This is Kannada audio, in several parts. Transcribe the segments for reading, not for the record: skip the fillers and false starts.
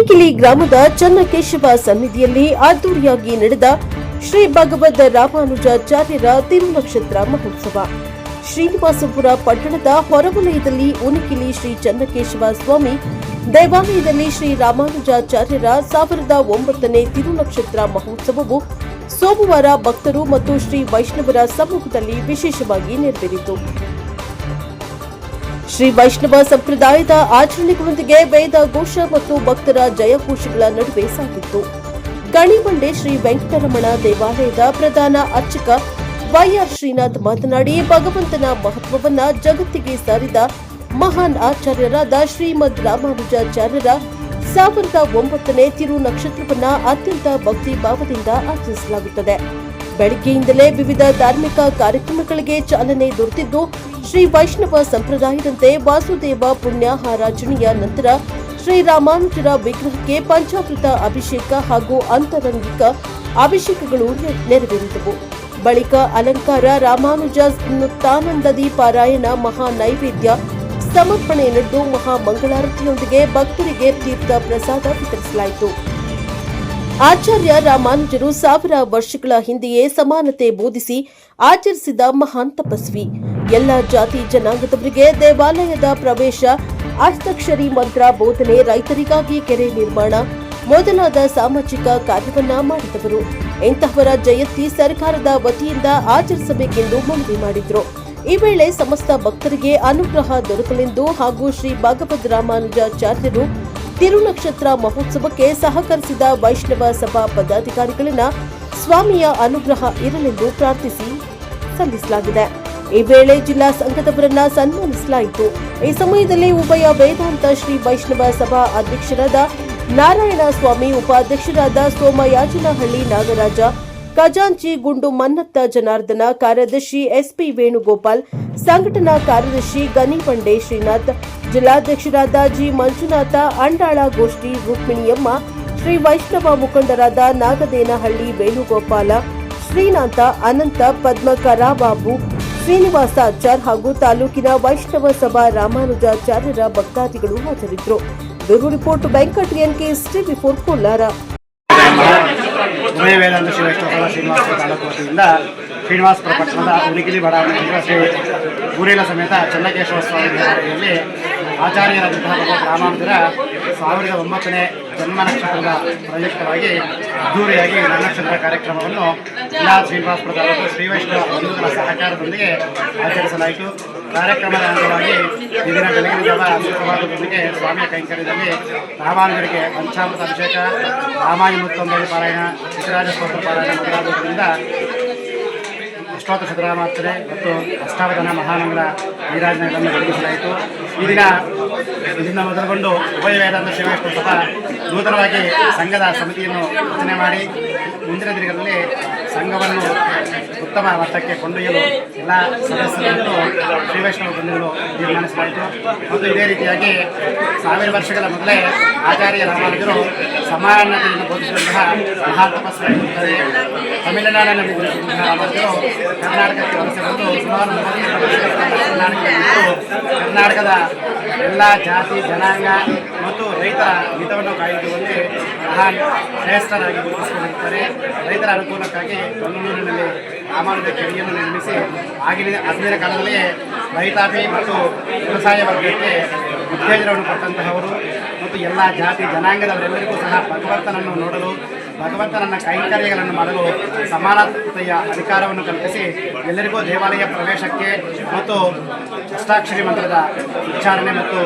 ಉನಿಕಿಲಿ ಗ್ರಾಮದ ಚನ್ನಕೇಶವ ಸನ್ನಿಧಿಯಲ್ಲಿ ಅದ್ದೂರಿಯಾಗಿ ನಡೆದ ಶ್ರೀ ಭಗವದ್ ರಾಮಾನುಜಾಚಾರ್ಯರ ತಿರುನಕ್ಷತ್ರ ಮಹೋತ್ಸವ. ಶ್ರೀನಿವಾಸಪುರ ಪಟ್ಟಣದ ಹೊರವಲಯದಲ್ಲಿ ಉನಿಕಿಲಿ ಶ್ರೀ ಚನ್ನಕೇಶವ ಸ್ವಾಮಿ ದೇವಾಲಯದಲ್ಲಿ ಶ್ರೀ ರಾಮಾನುಜಾಚಾರ್ಯರ 1009ನೇ ತಿರುನಕ್ಷತ್ರ ಮಹೋತ್ಸವವು ಸೋಮವಾರ ಭಕ್ತರು ಮತ್ತು ಶ್ರೀ ವೈಷ್ಣವರ ಸಮ್ಮುಖದಲ್ಲಿ ವಿಶೇಷವಾಗಿ ನೆರವೇರಿತು. ಶ್ರೀ ವೈಷ್ಣವ ಸಂಪ್ರದಾಯದ ಆಚರಣೆಗಳೊಂದಿಗೆ ವೇದ ಘೋಷ ಮತ್ತು ಭಕ್ತರ ಜಯಘೋಷಗಳ ನಡುವೆ ಸಾಗಿತ್ತು. ಗಣಿಬಂಡೆ ಶ್ರೀ ವೆಂಕಟರಮಣ ದೇವಾಲಯದ ಪ್ರಧಾನ ಅರ್ಚಕ ವೈಆರ್ ಶ್ರೀನಾಥ್ ಮಾತನಾಡಿ, ಭಗವಂತನ ಮಹತ್ವವನ್ನ ಜಗತ್ತಿಗೆ ಸಾರಿದ ಮಹಾನ್ ಆಚಾರ್ಯರಾದ ಶ್ರೀಮದ್ ರಾಮಾನುಜಾಚಾರ್ಯರ 1009ನೇ ತಿರು ನಕ್ಷತ್ರವನ್ನ ಅತ್ಯಂತ ಭಕ್ತಿ ಭಾವದಿಂದ ಆಚರಿಸಲಾಗುತ್ತದೆ. ಬೆಳಗ್ಗೆಯಿಂದಲೇ ವಿವಿಧ ಧಾರ್ಮಿಕ ಕಾರ್ಯಕ್ರಮಗಳಿಗೆ ಚಾಲನೆ ದೊರೆತಿದ್ದು, ಶ್ರೀ ವೈಷ್ಣವ ಸಂಪ್ರದಾಯದಂತೆ ವಾಸುದೇವ ಪುಣ್ಯಾಹಾರಾಚರಣೆಯ ನಂತರ ಶ್ರೀ ರಾಮಾನುಜರ ವಿಗ್ರಹಕ್ಕೆ ಪಂಚಾಮೃತ ಅಭಿಷೇಕ ಹಾಗೂ ಅಂತರಂಗಿಕ ಅಭಿಷೇಕಗಳು ನೆರವೇರಿದವು. ಬಳಿಕ ಅಲಂಕಾರ, ರಾಮಾನುಜ ಸ್ಮೃತಾನಂದದಿ ಪಾರಾಯಣ, ಮಹಾ ನೈವೇದ್ಯ ಸಮರ್ಪಣೆ ನಡೆದು ಮಹಾ ಮಂಗಳಾರತಿಯೊಂದಿಗೆ ಭಕ್ತರಿಗೆ ತೀರ್ಥ ಪ್ರಸಾದ ವಿತರಿಸಲಾಯಿತು. ಆಚಾರ್ಯ ರಾಮಾನುಜರು 1000 ವರ್ಷಗಳ ಹಿಂದೆಯೇ ಸಮಾನತೆ ಬೋಧಿಸಿ ಆಚರಿಸಿದ ಮಹಾನ್ ತಪಸ್ವಿ. ಎಲ್ಲ ಜಾತಿ ಜನಾಂಗದವರಿಗೆ ದೇವಾಲಯದ ಪ್ರವೇಶ, ಅಷ್ಟಾಕ್ಷರಿ ಮಂತ್ರ ಬೋಧನೆ, ರೈತರಿಗಾಗಿ ಕೆರೆ ನಿರ್ಮಾಣ ಮೊದಲಾದ ಸಾಮಾಜಿಕ ಕಾರ್ಯವನ್ನ ಮಾಡಿದವರು. ಇಂತಹವರ ಜಯಂತಿ ಸರ್ಕಾರದ ವತಿಯಿಂದ ಆಚರಿಸಬೇಕೆಂದು ಮನವಿ ಮಾಡಿದ್ರು. ಈ ವೇಳೆ ಸಮಸ್ತ ಭಕ್ತರಿಗೆ ಅನುಗ್ರಹ ದೊರಕಲೆಂದು ಹಾಗೂ ಶ್ರೀ ಭಗವದ್ ರಾಮಾನುಜಾಚಾರ್ಯರು ತಿರುನಕ್ಷತ್ರ ಮಹೋತ್ಸವಕ್ಕೆ ಸಹಕರಿಸಿದ ವೈಷ್ಣವ ಸಭಾ ಪದಾಧಿಕಾರಿಗಳನ್ನ ಸ್ವಾಮಿಯ ಅನುಗ್ರಹ ಇರಲೆಂದು ಪ್ರಾರ್ಥಿಸಿ ಸಲ್ಲಿಸಲಾಗಿದೆ. ಈ ವೇಳೆ ಜಿಲ್ಲಾ ಸಂಘದವರನ್ನ ಸನ್ಮಾನಿಸಲಾಯಿತು. ಈ ಸಮಯದಲ್ಲಿ ಉಭಯ ವೇದಾಂತ ಶ್ರೀ ವೈಷ್ಣವ ಸಭಾ ಅಧ್ಯಕ್ಷರಾದ ನಾರಾಯಣ ಸ್ವಾಮಿ, ಉಪಾಧ್ಯಕ್ಷರಾದ ಸೋಮಯಾಜನಹಳ್ಳಿ ನಾಗರಾಜ, ಖಜಾಂಚಿ ಗುಂಡು ಮನ್ನತ್ತ ಜನಾರ್ದನ, ಕಾರ್ಯದರ್ಶಿ ಎಸ್ಪಿ ವೇಣುಗೋಪಾಲ್, ಸಂಘಟನಾ ಕಾರ್ಯದರ್ಶಿ ಗನಿಬಂಡೆ ಶ್ರೀನಾಥ್, ಜಿಲ್ಲಾಧ್ಯಕ್ಷರಾದ ಜಿ ಮಂಜುನಾಥ, ಅಂಡಾಳ ಗೋಷ್ಠಿ ರುಕ್ಮಿಣಿಯಮ್ಮ, ಶ್ರೀ ವೈಷ್ಣವ ಮುಖಂಡರಾದ ನಾಗದೇನಹಳ್ಳಿ ವೇಣುಗೋಪಾಲ, ಶ್ರೀನಾಥ, ಅನಂತ, ಪದ್ಮಕರಾಬಾಬು, ಶ್ರೀನಿವಾಸಾಚಾರ್ ಹಾಗೂ ತಾಲೂಕಿನ ವೈಷ್ಣವ ಸಭಾ ರಾಮಾನುಜಾಚಾರ್ಯರ ಭಕ್ತಾದಿಗಳು ಹಾಜರಿದ್ದರು. ಬ್ಯೂರೋ ರಿಪೋರ್ಟ್ ವೆಂಕಟ್ ಎನ್ಕೆ ಟಿವಿ4 ಕೋಲಾರ. ಉಭಯ ವೇದಾಂತ ಶಿವೈಷ್ಣವ ಶ್ರೀನಿವಾಸಪುರ ತಾಲೂಕು ವತಿಯಿಂದ ಶ್ರೀನಿವಾಸಪುರ ಪಟ್ಟಣದ ಉನಿಕಿಲಿ ಬಡಾವಣೆಯ ಶ್ರೀ ಊರಿನ ಸಮೇತ ಚನ್ನಕೇಶವ ಸ್ವಾಮಿ ದೇವಾಲಯದಲ್ಲಿ ಆಚಾರ್ಯರಾದಂತಹ ಭಗವದ್ ರಾಮಾನುಜರ 1009ನೇ ಜನ್ಮ ನಕ್ಷತ್ರದ ಪ್ರಯುಕ್ತವಾಗಿ ಅದ್ದೂರಿಯಾಗಿ ನಕ್ಷತ್ರ ಕಾರ್ಯಕ್ರಮವನ್ನು ಜಿಲ್ಲಾ ಶ್ರೀನಿವಾಸಪುರ ತಾಲೂಕು ಶ್ರೀ ವೈಷ್ಣವ ಬಂಧುಗಳ ಸಹಕಾರದೊಂದಿಗೆ ಆಚರಿಸಲಾಯಿತು. ಕಾರ್ಯಕ್ರಮದ ಅಂಗವಾಗಿ ಈ ದಿನ ಬೆಳಗಿನ ಜಾವ ಸುಖವಾದದೊಂದಿಗೆ ಸ್ವಾಮಿಯ ಕೈಂಕರ್ಯದಲ್ಲಿ ರಾಮಾನುಜರಿಗೆ ಪಂಚಾಮೃತ ಅಭಿಷೇಕ, ರಾಮಾಯಣ ಪಾರಾಯಣ, ಶಿಶುರಾಜ ಸ್ತೋತ್ರ ಪಾರಾಯಣ ಮೊದಲಾದರಿಂದ ಅಷ್ಟೋತ್ತರ ಶತನಾಮಾರ್ಚನೆ ಮತ್ತು ಅಷ್ಟಾವಧಾನ ಮಹಾಮಂಗಳ ನೀರಾಜನೆಗಳನ್ನು ಬೆಳಗಿಸಲಾಯಿತು. ಈ ದಿನ ಇದರಿಂದ ಮೊದಲುಗೊಂಡು ಉಭಯ ವೇದಾಂತ ಶಿವೈಷ್ಣವ ಸಭಾ ನೂತನವಾಗಿ ಸಂಘದ ಸಮಿತಿಯನ್ನು ರಚನೆ ಮಾಡಿ ಮುಂದಿನ ದಿನಗಳಲ್ಲಿ ಸಂಘವನ್ನು ಉತ್ತಮ ಮಟ್ಟಕ್ಕೆ ಕೊಂಡೊಯ್ಯಲು ಎಲ್ಲ ಸದಸ್ಯರನ್ನು ಶ್ರೀ ವೈಷ್ಣವ ಬಂಧುಗಳು ತೀರ್ಮಾನಿಸಲಾಯಿತು. ಮತ್ತು ಇದೇ ರೀತಿಯಾಗಿ 1000 ವರ್ಷಗಳ ಮೊದಲೇ ಆಚಾರ್ಯ ರಾಮಾನುಜರು ಸಮಾನತೆಯನ್ನು ಬೋಧಿಸಿದಂತಹ ಮಹಾ ತಪಸ್ವಿಯಾಗಿರುತ್ತದೆ. ತಮಿಳುನಾಡಿನಲ್ಲಿ ರಾಮಾನುಜರು ಕರ್ನಾಟಕಕ್ಕೆ ವಲಸೆ ಬಂದು ಸುಮಾರು ಕರ್ನಾಟಕದ ಎಲ್ಲ ಜಾತಿ ಜನಾಂಗ ಮತ್ತು ರೈತರ ಹಿತವನ್ನು ಕಾಯ್ದುಕೊಳ್ಳುವಲ್ಲಿ ಮಹಾನ್ ಶ್ರೇಷ್ಠರಾಗಿ ಗುರುತಿಸಿಕೊಂಡಿರುತ್ತಾರೆ. ರೈತರ ಅನುಕೂಲಕ್ಕಾಗಿ ಬೆಂಗಳೂರಿನಲ್ಲಿ ರಾಮಾನುಜ ಕೆರೆಯನ್ನು ನಿರ್ಮಿಸಿ ಆಗಿನ ಕಾಲದಲ್ಲಿ ರೈತಾಪಿ ಮತ್ತು ವ್ಯವಸಾಯ ವರ್ಗಕ್ಕೆ ಉತ್ತೇಜನವನ್ನು ಕೊಟ್ಟಂತಹವರು ಮತ್ತು ಎಲ್ಲ ಜಾತಿ ಜನಾಂಗದವರೆಲ್ಲರಿಗೂ ಸಹ ಭಗವಂತನನ್ನು ನೋಡಲು, ಭಗವಂತನನ್ನ ಕೈಂಕರ್ಯಗಳನ್ನು ಮಾಡಲು ಸಮಾನತೆಯ ಅಧಿಕಾರವನ್ನು ಕಲ್ಪಿಸಿ ಎಲ್ಲರಿಗೂ ದೇವಾಲಯ ಪ್ರವೇಶಕ್ಕೆ ಮತ್ತು ಅಷ್ಟಾಕ್ಷರಿ ಮಂತ್ರದ ಉಚ್ಚಾರಣೆ ಮತ್ತು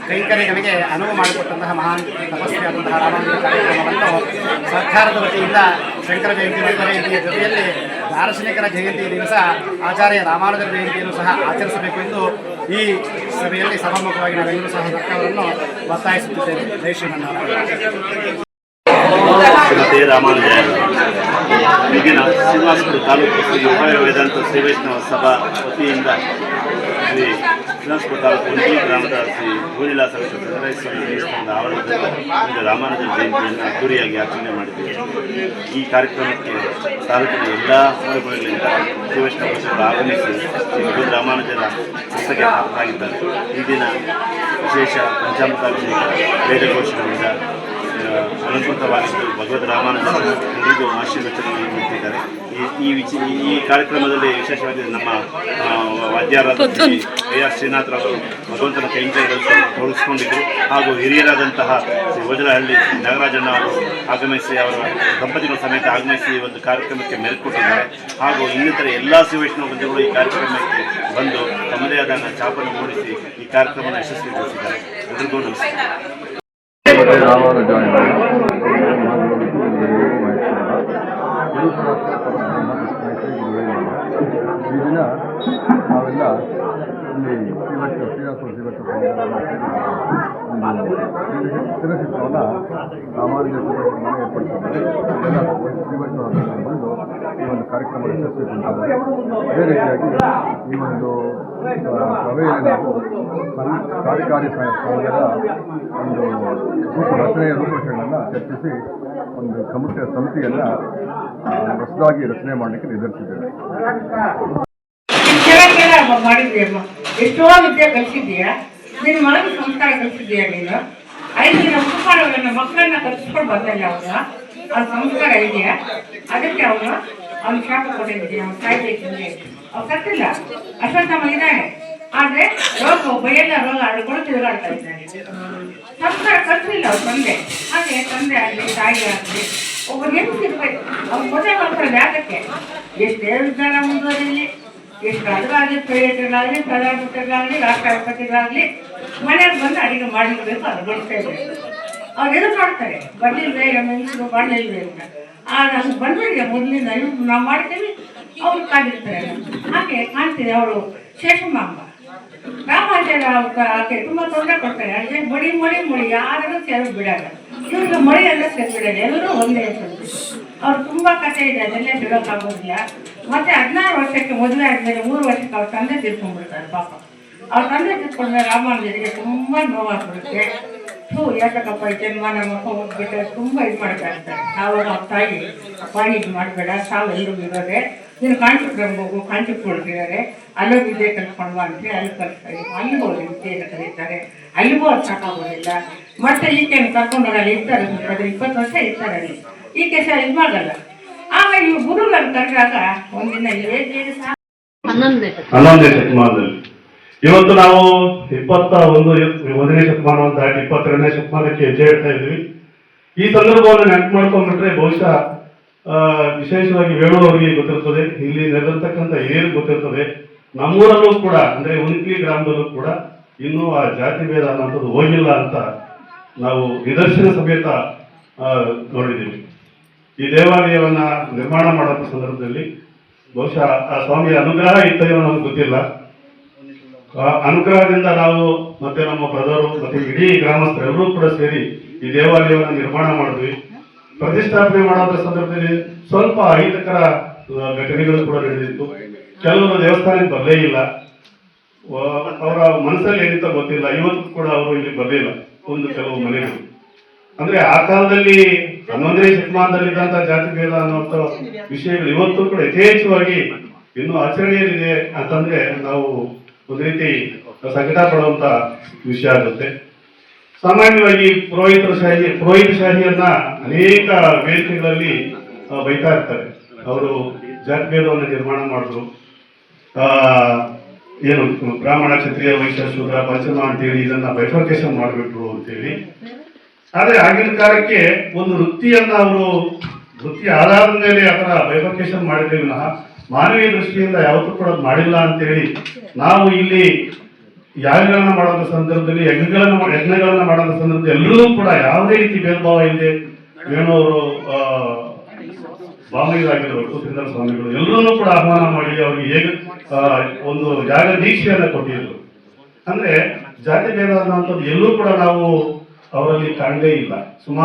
ಕೈಂಕರ್ಯಗಳಿಗೆ ಅನುವು ಮಾಡಿಕೊಟ್ಟಂತಹ ಮಹಾನ್ ತಪಸ್ವಿಯಾದಂತಹ ರಾಮಾನುಜ ಕಾರ್ಯಕ್ರಮವನ್ನು ಸರ್ಕಾರದ ವತಿಯಿಂದ ಶಂಕರ ಜಯಂತಿ ಮತ್ತು ಜಯಂತಿಯ ಜೊತೆಯಲ್ಲಿ ದಾರ್ಶನಿಕರ ಜಯಂತಿ ದಿವಸ ಆಚಾರ್ಯ ರಾಮಾನುಜರ ಜಯಂತಿಯನ್ನು ಸಹ ಆಚರಿಸಬೇಕು ಎಂದು ಈ ಸಭೆಯಲ್ಲಿ ಸಭಾಮುಖವಾಗಿ ನಾವೆಲ್ಲರೂ ಸಹ ಸರ್ಕಾರವನ್ನು ಒತ್ತಾಯಿಸುತ್ತಿದ್ದೇವೆ. ಜೈ ಶ್ರೀಮನ್ನಾರಾಯಣ. ಶ್ರೀಮತಿ ರಾಮಾನುಜ ಈಗಿನ ಶ್ರೀನಿವಾಸಪುರ ತಾಲೂಕು ಶ್ರೀ ಉಭಯ ವೇದಾಂತ ಶ್ರೀ ವೈಷ್ಣವ ಸಭಾ ವತಿಯಿಂದ ಶ್ರೀ ಶ್ರೀನಿವಾಸಪುರ ತಾಲೂಕು ಉನಿಕಿಲಿ ಗ್ರಾಮದ ಶ್ರೀ ಭೂನಿಲಾ ಸಮೇತ ಚಂದ್ರೇಶ್ವರಿ ದೇವಸ್ಥಾನದ ಆವರಣದಲ್ಲಿ ರಾಮಾನುಜ ಜಯಂತಿಯನ್ನು ಅದ್ದೂರಿಯಾಗಿ ಆಚರಣೆ ಮಾಡಿದ್ದೇವೆ. ಈ ಕಾರ್ಯಕ್ರಮಕ್ಕೆ ತಾಲೂಕಿನ ಎಲ್ಲ ಮೂಲೆಗಳಿಂದ ಶ್ರೀ ವೈಷ್ಣವ ಭಕ್ತರು ಆಗಮಿಸಿ ಶ್ರೀ ಭಗವದ್ ರಾಮಾನುಜರ ಪುಸ್ತಕ ಹಾಕಲಾಗಿದ್ದಾರೆ. ಈ ದಿನ ವಿಶೇಷ ಪಂಚಾಮೃತಾಭಿಷೇಕ ವೇದಘೋಷಗಳಿಂದ ಅಲಂಕೃತವಾಗಿದ್ದು ಭಗವದ್ ರಾಮಾನುಜರು ಎಲ್ಲರಿಗೂ ಆಶೀರ್ವಚನವನ್ನು ನೀಡುತ್ತಿದ್ದಾರೆ. ಈ ಕಾರ್ಯಕ್ರಮದಲ್ಲಿ ವಿಶೇಷವಾಗಿ ನಮ್ಮ ವಾದ್ಯರಾದ AR ಶ್ರೀನಾಥರವರು ಭಗವಂತನ ಕೈಂಕರ್ಯಗಳನ್ನು ತೋರಿಸಿಕೊಂಡಿದ್ದರು. ಹಾಗೂ ಹಿರಿಯರಾದಂತಹ ಶ್ರೀ ಓಜಲಹಳ್ಳಿ ನಾಗರಾಜಣ್ಣ ಅವರು ಆಗಮಿಸಿ ಅವರ ದಂಪತಿಗಳ ಸಮೇತ ಆಗಮಿಸಿ ಈ ಒಂದು ಕಾರ್ಯಕ್ರಮಕ್ಕೆ ಮೆರುಕುಕೊಟ್ಟಿದ್ದಾರೆ. ಹಾಗೂ ಇನ್ನಿತರ ಎಲ್ಲ ಶಿವವೈಷ್ಣವ ಬಂಧುಗಳು ಈ ಕಾರ್ಯಕ್ರಮಕ್ಕೆ ಬಂದು ತಮ್ಮದೇ ಆದ ಚಾಪನ್ನು ಮೂಡಿಸಿ ಈ ಕಾರ್ಯಕ್ರಮವನ್ನು ಯಶಸ್ವಿಗೊಳಿಸಿದ್ದಾರೆ. ಎಲ್ರಿಗೂ ನಮಸ್ಕಾರ. ಈ ದಿನ ನಾವೆಲ್ಲ ಇಲ್ಲಿ ಶ್ರೀನಿವಾಸ ಸ್ಥಿರಚಿತ್ರವನ್ನು ರಾಮಾನುಜ ಏರ್ಪಡಿಸಿದ್ದಾರೆ. ಶ್ರೀನಿವಾಸ ಬಂದು ಈ ಒಂದು ಕಾರ್ಯಕ್ರಮ ಯಶಸ್ವಿಗೊಂಡಿದ್ದಾರೆ. ಅದೇ ರೀತಿಯಾಗಿ ಈ ಒಂದು ಸಭೆಯಲ್ಲಿ ನಾವು ಕಾರ್ಯಕಾರಿ ಸಂಘದ ಒಂದು ರಚನೆಯ ರೂಪರೇಷೆಗಳನ್ನು ಚರ್ಚಿಸಿ ಒಂದು ಸಮಿತಿಯನ್ನು ಹೊಸದಾಗಿ ರಚನೆ ಮಾಡಲಿಕ್ಕೆ ನಿರ್ಧರಿಸಿದ್ದೇವೆ. ಮಾಡಿದ್ಯಮ್ಮ, ಎಷ್ಟೋ ವಿದ್ಯೆ ಕಲಿಸಿದ್ದೀಯಾ, ನಿನ್ನ ಮಗನ ಸಂಸ್ಕಾರ ಕಲಿಸಿದ್ದೀಯಾ. ನೀನು 5 ದಿನ ಮುಖಪಾಡಗಳನ್ನು ಮಕ್ಕಳನ್ನ ಕಲಿಸ್ಕೊಂಡು ಬಂದಲ್ಲ ಅವನು, ಆ ಸಂಸ್ಕಾರ ಇದೆಯಾ? ಅದಕ್ಕೆ ಅವನು ಶಾಪ ಕೊಟ್ಟಿದ್ದೀಯ, ಅವನು ಸಾಯ್ಬೇಕಿದೆ. ಅವ್ರು ಸತ್ತಿಲ್ಲ, ಅಶ್ವತ್ಥಮ್ಮ ಇದ್ದಾನೆ. ಆದ್ರೆ ಭಯಲ್ಲ ರೋಗ ಆಡ್ಕೊಂಡು ತಿರುಗಾಡ್ತಾ ಇದ್ದಾನೆ. ಸಂಸ್ಕಾರ ಕಲಿಸಲಿಲ್ಲ ಅವ್ರ ತಂದೆ ಆಗಲಿ ತಾಯಿ ಆಗಲಿ ಒಬ್ಬ ನೆನಪಿರ್ಬೇಕು. ಅವ್ರು ಮದುವೆ ಮಾಡ್ತಾರೆ ಯಾತಕ್ಕೆ? ಎಷ್ಟೇ ವಿಜ್ಞಾನ ಮುಂದುವರಿಲಿ, ಎಷ್ಟು ಅದಾಗಲಿ ಪ್ರೈವೇಟ್ಗಳಾಗಲಿ ಪ್ರಧಾನಮಂತ್ರಿಗಳಾಗಲಿ ರಾಷ್ಟ್ರಪತಿಗಳಾಗಲಿ ಮನೆಗೆ ಬಂದು ಅಡಿಗೆ ಮಾಡಿರ್ಬೇಕು, ಅದು ಬಡಿಸ್ತಾ ಇರಬೇಕು. ಅವ್ರು ಎದುರು ಮಾಡ್ತಾರೆ, ಬರ್ಲಿಲ್ವೇ ಮೆಣಸು ಮಾಡಲಿಲ್ವೇ ಅಂತ. ಅದು ಬಂದ್ಬಿಡಿ ಮೊದಲಿಂದ ನಾವು ಮಾಡ್ತೀವಿ, ಅವ್ರು ಕಾದಿರ್ತಾರೆ. ಹಾಗೆ ಕಾಣ್ತೀವಿ. ಅವರು ಶೇಷಮಾಂಬ ರಾಮಾಚಾರ್ಯ ಆಕೆ ತುಂಬ ತೊಂದರೆ ಕೊಡ್ತಾರೆ. ಅದೇ ಮಡಿ ಯಾರು ಸೇರೋದು ಬಿಡಲ್ಲ. ಇವ್ರಿಗೆ ಮಡಿ ಎಲ್ಲ ಸೇರ್ಬಿಡಲ್ಲ, ಎಲ್ಲರೂ ಒಂದೇ ಹೆಸರು. ಅವ್ರು ತುಂಬ ಕಥೆ ಇದೆ, ಅದನ್ನೇ ಬಿಡೋಕ್ಕಾಗೋದಿಲ್ಲ. ಮತ್ತೆ 16 ವರ್ಷಕ್ಕೆ ಮದುವೆ ಆದ್ಮೇಲೆ 3 ವರ್ಷಕ್ಕೆ ಅವ್ರ ತಂದೆ ತಿಳ್ಕೊಂಡ್ಬಿಡ್ತಾರೆ. ಪಾಪ ಅವ್ರ ತಂದೆ ತಿಳ್ಕೊಂಡ್ರೆ ರಾಮಾನುಜರಿಗೆ ತುಂಬ ನೋವಾಗ್ಬಿಡುತ್ತೆ. ಯಾಕಪ್ಪ ಈ ಜನ್ಮ ನಮ್ಮ ಅಪ್ಪ ಹೋಗ್ಬಿಟ್ಟು ತುಂಬ ಇದು ಮಾಡ್ತಾ ಇರ್ತಾರೆ. ಆವಾಗ ಅವ್ರ ತಾಯಿ ಅಪ್ಪ ಇದು ಮಾಡಬೇಡ, ಸಾವು ಎಲ್ಲರೂ ಇರೋದೆ, ನೀನು ಕಾಂಚಿಪುರಂಗೆ ಹೋಗು, ಕಾಂಚಿಪುರಕ್ಕಿದ್ದಾರೆ, ಅಲ್ಲೋಗಿ ವಿದ್ಯೆ ಕಲ್ತ್ಕೊಂಡ್ವಾ ಅಂತೇಳಿ ಅಲ್ಲಿ ಕಲಿಸ್ತಾರೆ. ಅಲ್ಲಿಗೂ ಹೋಗಿ ವಿದ್ಯೆಯನ್ನು ಕಲಿತಾರೆ. ಅಲ್ಲಿಗೂ ಅದು ಸಾಕಾಗೋದಿಲ್ಲ. ಮತ್ತೆ ಈಕೆಯನ್ನು ಕರ್ಕೊಂಡೋಗಲ್ಲ, ಇರ್ತಾರೆ 20 ವರ್ಷ ಇರ್ತಾರೆ ಅಲ್ಲಿ. ಈಕೆ ಸಹ ಇದು ಮಾಡಲ್ಲ. ಆಮೇಲೆ ಇವು ಗುರುಗಳನ್ನು ಕರೆದಾಗ ಒಂದಿನ 11ನೇ ಶತಮಾನದಲ್ಲಿ ಇವತ್ತು ನಾವು 21ನೇ ಶತಮಾನ ದಾಟಿ 22ನೇ ಶತಮಾನಕ್ಕೆ ಹೆಜ್ಜೆ ಇಡ್ತಾ ಇದ್ವಿ. ಈ ಸಂದರ್ಭವನ್ನು ನೆನಪು ಮಾಡ್ಕೊಂಡ್ಬಿಟ್ರೆ ಬಹುಶಃ ವಿಶೇಷವಾಗಿ ವೇಣುವರಿಗೆ ಗೊತ್ತಿರ್ತದೆ, ಇಲ್ಲಿ ನೆರೆದಿರ್ತಕ್ಕಂಥ ಹಿರಿಯರಿಗೆ ಗೊತ್ತಿರ್ತದೆ. ನಮ್ಮೂರಲ್ಲೂ ಕೂಡ ಅಂದ್ರೆ ಉನ್ಕಿ ಗ್ರಾಮದಲ್ಲೂ ಕೂಡ ಇನ್ನೂ ಆ ಜಾತಿ ಭೇದ ಅನ್ನೋಂಥದ್ದು ಹೋಗಿಲ್ಲ ಅಂತ ನಾವು ನಿದರ್ಶನ ಸಮೇತ ನೋಡಿದ್ದೀವಿ. ಈ ದೇವಾಲಯವನ್ನ ನಿರ್ಮಾಣ ಮಾಡೋ ಸಂದರ್ಭದಲ್ಲಿ ಬಹುಶಃ ಆ ಸ್ವಾಮಿಯ ಅನುಗ್ರಹ ಇತ್ತೋ ನಮ್ಗೆ ಗೊತ್ತಿಲ್ಲ. ಅನುಗ್ರಹದಿಂದ ನಾವು ಮತ್ತೆ ನಮ್ಮ ಬ್ರದರು ಮತ್ತೆ ಇಡೀ ಗ್ರಾಮಸ್ಥರೆಲ್ಲರೂ ಕೂಡ ಸೇರಿ ಈ ದೇವಾಲಯವನ್ನು ನಿರ್ಮಾಣ ಮಾಡಿದ್ವಿ. ಪ್ರತಿಷ್ಠಾಪನೆ ಮಾಡೋ ಸಂದರ್ಭದಲ್ಲಿ ಸ್ವಲ್ಪ ಅಹಿತಕರ ಘಟನೆಗಳು ಕೂಡ ನಡೆದಿತ್ತು. ಕೆಲವರು ದೇವಸ್ಥಾನಕ್ಕೆ ಬರಲೇ ಇಲ್ಲ. ಅವರ ಮನಸ್ಸಲ್ಲಿ ಏನಿತ್ತ ಗೊತ್ತಿಲ್ಲ. ಇವತ್ತು ಕೂಡ ಅವರು ಇಲ್ಲಿ ಬರಲಿಲ್ಲ. ಕೆಲವು ಮನೆಗಳು ಅಂದ್ರೆ ಆ ಕಾಲದಲ್ಲಿ 11ನೇ ಶತಮಾನದಲ್ಲಿದ್ದಂತ ಜಾತಿ ಭೇದ ಅನ್ನುವಂಥ ವಿಷಯಗಳು ಇವತ್ತು ಕೂಡ ಯಥೇಚ್ಛವಾಗಿ ಇನ್ನೂ ಆಚರಣೆಯಲ್ಲಿದೆ ಅಂತಂದ್ರೆ ನಾವು ಒಂದು ರೀತಿ ಸಂಕಟ ಪಡುವಂತ ವಿಷಯ ಆಗುತ್ತೆ. ಸಾಮಾನ್ಯವಾಗಿ ಪುರೋಹಿತಶಾಹಿಯನ್ನ ಅನೇಕ ವೇದಿಕೆಗಳಲ್ಲಿ ಬೈತಾ ಇರ್ತಾರೆ. ಅವರು ಜಾತಿ ಭೇದವನ್ನು ನಿರ್ಮಾಣ ಮಾಡಿದ್ರು. ಏನು ಬ್ರಾಹ್ಮಣ ಕ್ಷತ್ರಿಯ ವೈಶ್ಯ ಶೂದ್ರ ಪಂಚಮ ಅಂತೇಳಿ ಇದನ್ನ ಬೈಫರ್ಕೇಶನ್ ಮಾಡಿಬಿಟ್ರು ಅಂತೇಳಿ. ಆದ್ರೆ ಆಗಿನ ಕಾಲಕ್ಕೆ ಒಂದು ವೃತ್ತಿ ಆಧಾರದ ಮೇಲೆ ಆತರ ಬೈಫರ್ಕೇಶನ್ ಮಾಡಿದ್ರೆ ವಿನಃ ಮಾನವೀಯ ದೃಷ್ಟಿಯಿಂದ ಯಾವತ್ತೂ ಕೂಡ ಮಾಡಿಲ್ಲ ಅಂತೇಳಿ ನಾವು ಇಲ್ಲಿ ಯಾಗಗಳನ್ನ ಮಾಡೋದ ಸಂದರ್ಭದಲ್ಲಿ ಯಜ್ಞಗಳನ್ನ ಮಾಡೋದ ಸಂದರ್ಭದಲ್ಲಿ ಎಲ್ಲರೂ ಕೂಡ ಯಾವುದೇ ರೀತಿ ಭೇದ ಭಾವ ಇಲ್ಲದೆ ವೇಣುವರು ಬಾಮೈದಾಗಿರ್ಬೇಕು ಶ್ರೀಧರ ಸ್ವಾಮಿಗಳು ಎಲ್ಲರೂ ಕೂಡ ಆಹ್ವಾನ ಮಾಡಿ ಅವ್ರಿಗೆ ಒಂದು ಜಾಗ ದೀಕ್ಷೆಯನ್ನ ಕೊಟ್ಟಿದ್ರು. ಅಂದ್ರೆ ಜಾತಿ ಭೇದ ಅನ್ನೋಂಥದ್ದು ಎಲ್ಲೂ ಕೂಡ ನಾವು ಅವರಲ್ಲಿ ಕಾಣಲೇ ಇಲ್ಲ. ಸುಮಾರು